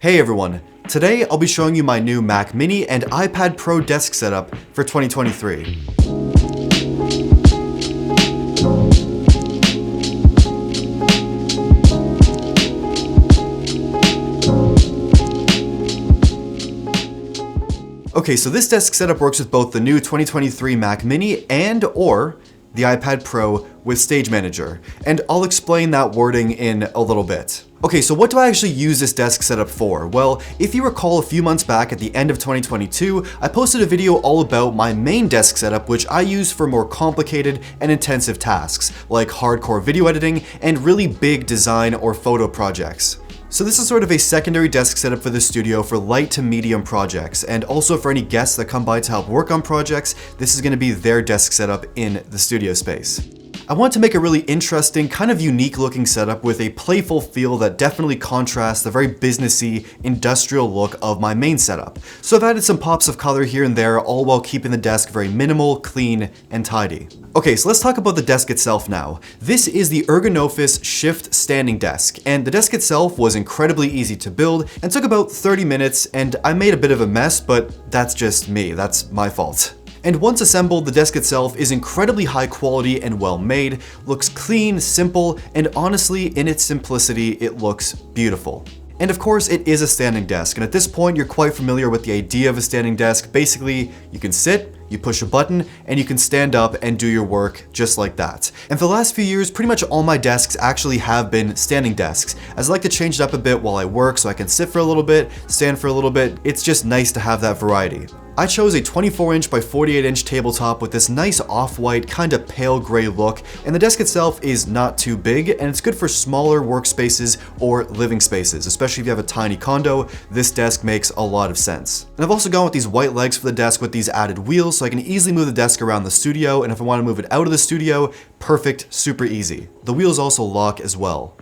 Hey everyone, today I'll be showing you my new Mac Mini and iPad Pro desk setup for 2023. Okay, so this desk setup works with both the new 2023 Mac Mini and/or the iPad Pro with Stage Manager, and I'll explain that wording in a little bit. Okay, so what do I actually use this desk setup for? Well, if you recall a few months back at the end of 2022, I posted a video all about my main desk setup, which I use for more complicated and intensive tasks, like hardcore video editing and really big design or photo projects. So this is sort of a secondary desk setup for the studio for light to medium projects, and also for any guests that come by to help work on projects, this is going to be their desk setup in the studio space. I want to make a really interesting, kind of unique looking setup with a playful feel that definitely contrasts the very businessy, industrial look of my main setup. So I've added some pops of color here and there, all while keeping the desk very minimal, clean, and tidy. Okay, so let's talk about the desk itself now. This is the Ergonofis Shift Standing Desk, and the desk itself was incredibly easy to build and took about 30 minutes, and I made a bit of a mess, but that's just me, that's my fault. And once assembled, the desk itself is incredibly high quality and well made, looks clean, simple, and honestly, in its simplicity, it looks beautiful. And of course, it is a standing desk, and at this point, you're quite familiar with the idea of a standing desk. Basically, you can sit, you push a button, and you can stand up and do your work just like that. And for the last few years, pretty much all my desks actually have been standing desks, as I like to change it up a bit while I work so I can sit for a little bit, stand for a little bit. It's just nice to have that variety. I chose a 24-inch by 48-inch tabletop with this nice off-white, kind of pale gray look, and the desk itself is not too big, and it's good for smaller workspaces or living spaces, especially if you have a tiny condo. This desk makes a lot of sense. And I've also gone with these white legs for the desk with these added wheels, so I can easily move the desk around the studio, and if I want to move it out of the studio, perfect, super easy. The wheels also lock as well.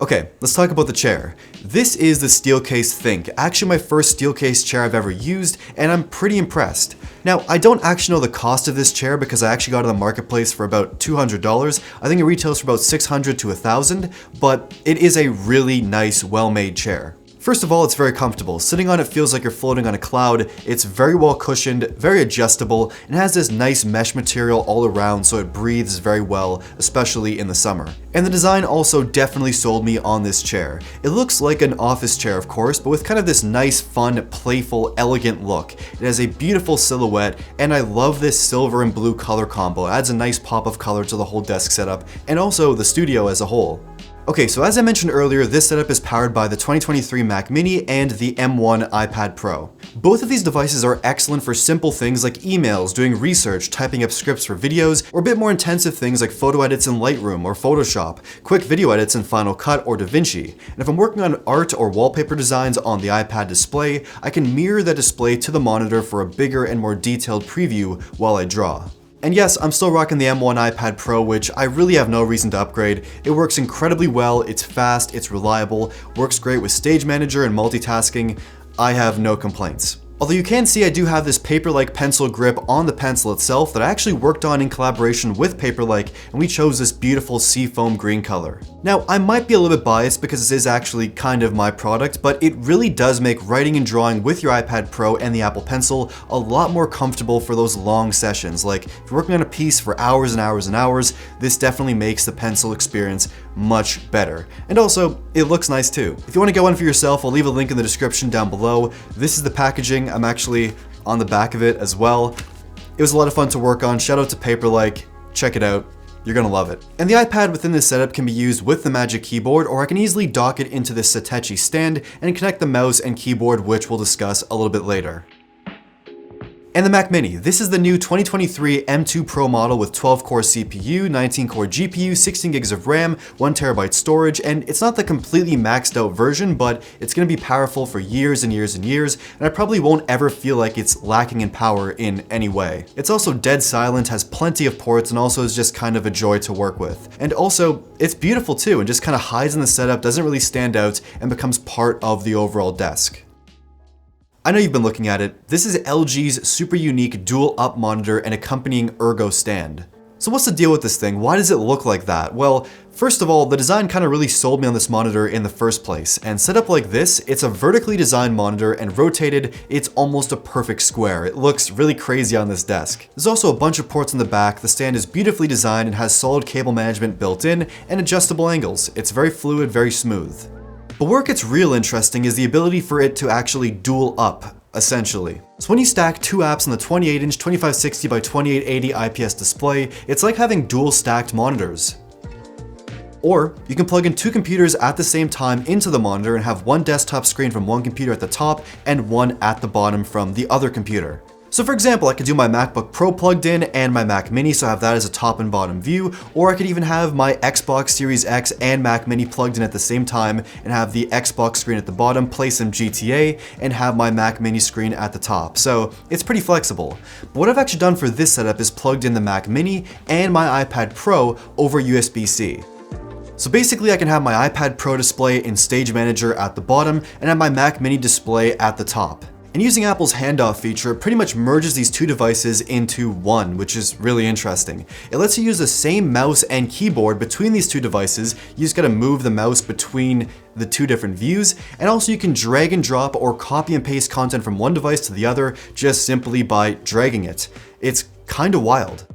Okay, let's talk about the chair. This is the Steelcase Think, actually my first Steelcase chair I've ever used, and I'm pretty impressed. Now, I don't actually know the cost of this chair because I actually got it on the marketplace for about $200. I think it retails for about $600 to $1,000, but it is a really nice, well-made chair. First of all, it's very comfortable. Sitting on it feels like you're floating on a cloud. It's very well cushioned, very adjustable, and has this nice mesh material all around so it breathes very well, especially in the summer. And the design also definitely sold me on this chair. It looks like an office chair, of course, but with kind of this nice, fun, playful, elegant look. It has a beautiful silhouette, and I love this silver and blue color combo. It adds a nice pop of color to the whole desk setup, and also the studio as a whole. Okay, so as I mentioned earlier, this setup is powered by the 2023 Mac Mini and the M1 iPad Pro. Both of these devices are excellent for simple things like emails, doing research, typing up scripts for videos, or a bit more intensive things like photo edits in Lightroom or Photoshop, quick video edits in Final Cut or DaVinci. And if I'm working on art or wallpaper designs on the iPad display, I can mirror the display to the monitor for a bigger and more detailed preview while I draw. And yes, I'm still rocking the M1 iPad Pro, which I really have no reason to upgrade. It works incredibly well, it's fast, it's reliable, works great with Stage Manager and multitasking. I have no complaints. Although you can see I do have this Paperlike pencil grip on the pencil itself that I actually worked on in collaboration with Paperlike, and we chose this beautiful seafoam green color. Now, I might be a little bit biased because this is actually kind of my product, but it really does make writing and drawing with your iPad Pro and the Apple Pencil a lot more comfortable for those long sessions. Like, if you're working on a piece for hours and hours and hours, this definitely makes the pencil experience much better. And also, it looks nice too. If you want to get one for yourself, I'll leave a link in the description down below. This is the packaging. I'm actually on the back of it as well. It was a lot of fun to work on. Shout out to Paperlike. Check it out. You're gonna love it. And the iPad within this setup can be used with the Magic Keyboard, or I can easily dock it into this Satechi stand and connect the mouse and keyboard, which we'll discuss a little bit later. And the Mac Mini. This is the new 2023 M2 Pro model with 12-core CPU, 19-core GPU, 16 gigs of RAM, 1 terabyte storage, and it's not the completely maxed out version, but it's going to be powerful for years and years and years, and I probably won't ever feel like it's lacking in power in any way. It's also dead silent, has plenty of ports, and also is just kind of a joy to work with. And also, it's beautiful too, and just kind of hides in the setup, doesn't really stand out, and becomes part of the overall desk. I know you've been looking at it. This is LG's super unique DualUp Monitor and accompanying Ergo stand. So what's the deal with this thing? Why does it look like that? Well, first of all, the design kind of really sold me on this monitor in the first place, and set up like this, it's a vertically designed monitor, and rotated, it's almost a perfect square. It looks really crazy on this desk. There's also a bunch of ports in the back, the stand is beautifully designed and has solid cable management built in, and adjustable angles. It's very fluid, very smooth. But where it gets real interesting is the ability for it to actually dual up, essentially. So when you stack two apps on the 28-inch 2560 by 2880 IPS display, it's like having dual stacked monitors. Or you can plug in two computers at the same time into the monitor and have one desktop screen from one computer at the top and one at the bottom from the other computer. So for example, I could do my MacBook Pro plugged in and my Mac Mini, so I have that as a top and bottom view, or I could even have my Xbox Series X and Mac Mini plugged in at the same time and have the Xbox screen at the bottom, play some GTA, and have my Mac Mini screen at the top. So it's pretty flexible. But what I've actually done for this setup is plugged in the Mac Mini and my iPad Pro over USB-C. So basically I can have my iPad Pro display in Stage Manager at the bottom and have my Mac Mini display at the top. And using Apple's handoff feature, it pretty much merges these two devices into one, which is really interesting. It lets you use the same mouse and keyboard between these two devices. You just gotta move the mouse between the two different views, and also you can drag and drop or copy and paste content from one device to the other just simply by dragging it. It's kinda wild.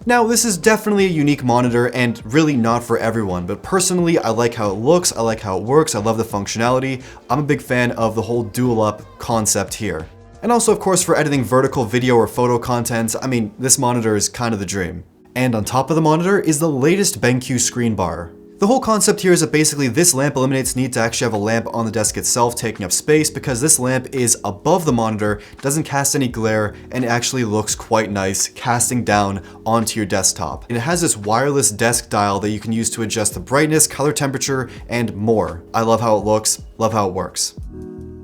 Now, this is definitely a unique monitor and really not for everyone, but personally, I like how it looks, I like how it works, I love the functionality. I'm a big fan of the whole DualUp concept here. And also, of course, for editing vertical video or photo content, I mean, this monitor is kind of the dream. And on top of the monitor is the latest BenQ Screen Bar. The whole concept here is that basically this lamp eliminates need to actually have a lamp on the desk itself taking up space, because this lamp is above the monitor, doesn't cast any glare, and actually looks quite nice casting down onto your desktop. And it has this wireless desk dial that you can use to adjust the brightness, color temperature, and more. I love how it looks, love how it works.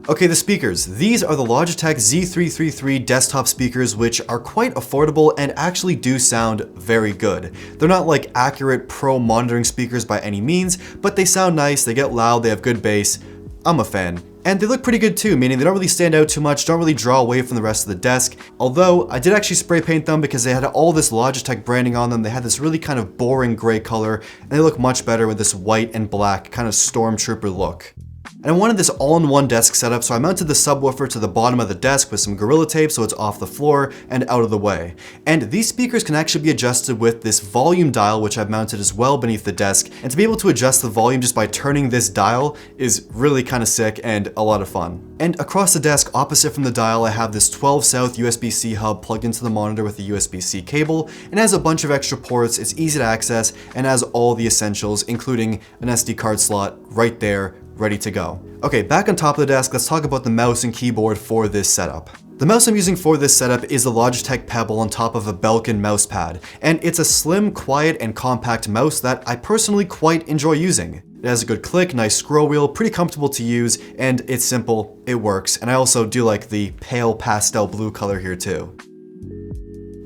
Okay, the speakers. These are the Logitech Z333 desktop speakers, which are quite affordable and actually do sound very good. They're not like accurate pro monitoring speakers by any means, but they sound nice, they get loud, they have good bass. I'm a fan. And they look pretty good too, meaning they don't really stand out too much, don't really draw away from the rest of the desk. Although, I did actually spray paint them because they had all this Logitech branding on them. They had this really kind of boring gray color, and they look much better with this white and black kind of stormtrooper look. And I wanted this all-in-one desk setup, so I mounted the subwoofer to the bottom of the desk with some Gorilla Tape so it's off the floor and out of the way. And these speakers can actually be adjusted with this volume dial, which I've mounted as well beneath the desk. And to be able to adjust the volume just by turning this dial is really kind of sick and a lot of fun. And across the desk, opposite from the dial, I have this 12 South USB-C hub plugged into the monitor with a USB-C cable, and has a bunch of extra ports, it's easy to access, and has all the essentials, including an SD card slot right there, ready to go. Okay, back on top of the desk, let's talk about the mouse and keyboard for this setup. The mouse I'm using for this setup is the Logitech Pebble on top of a Belkin Mousepad, and it's a slim, quiet, and compact mouse that I personally quite enjoy using. It has a good click, nice scroll wheel, pretty comfortable to use, and it's simple, it works, and I also do like the pale pastel blue color here too.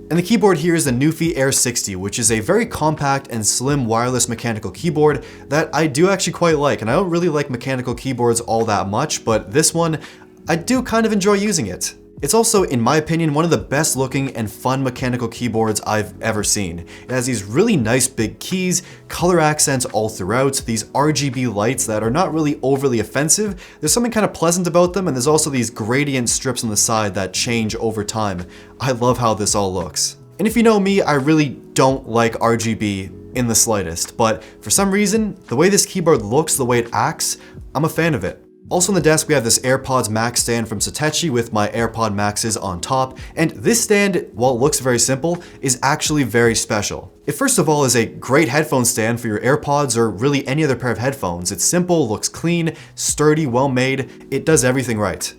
And the keyboard here is the Nuphy Air 60, which is a very compact and slim wireless mechanical keyboard that I do actually quite like. And I don't really like mechanical keyboards all that much, but this one, I do kind of enjoy using it. It's also, in my opinion, one of the best looking and fun mechanical keyboards I've ever seen. It has these really nice big keys, color accents all throughout, these RGB lights that are not really overly offensive. There's something kind of pleasant about them, and there's also these gradient strips on the side that change over time. I love how this all looks. And if you know me, I really don't like RGB in the slightest, but for some reason, the way this keyboard looks, the way it acts, I'm a fan of it. Also on the desk, we have this AirPods Max stand from Satechi with my AirPod Maxes on top, and this stand, while it looks very simple, is actually very special. It first of all is a great headphone stand for your AirPods or really any other pair of headphones. It's simple, looks clean, sturdy, well made, it does everything right.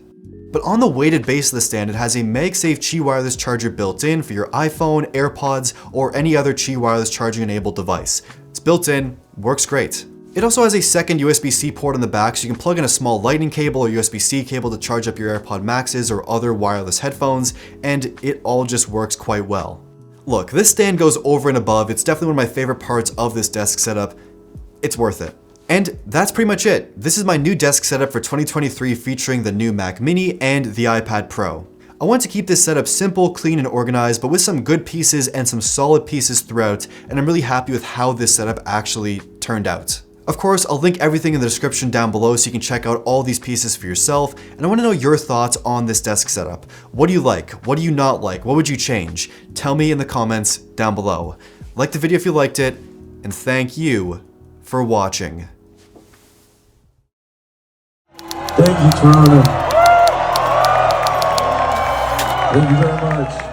But on the weighted base of the stand, it has a MagSafe Qi wireless charger built in for your iPhone, AirPods, or any other Qi wireless charging enabled device. It's built in, works great. It also has a second USB-C port on the back, so you can plug in a small lightning cable or USB-C cable to charge up your AirPod Maxes or other wireless headphones, and it all just works quite well. Look, this stand goes over and above. It's definitely one of my favorite parts of this desk setup. It's worth it. And that's pretty much it. This is my new desk setup for 2023 featuring the new Mac Mini and the iPad Pro. I want to keep this setup simple, clean, and organized, but with some good pieces and some solid pieces throughout, and I'm really happy with how this setup actually turned out. Of course, I'll link everything in the description down below so you can check out all these pieces for yourself, and I want to know your thoughts on this desk setup. What do you like? What do you not like? What would you change? Tell me in the comments down below. Like the video if you liked it, and thank you for watching. Thank you, Toronto. Thank you very much.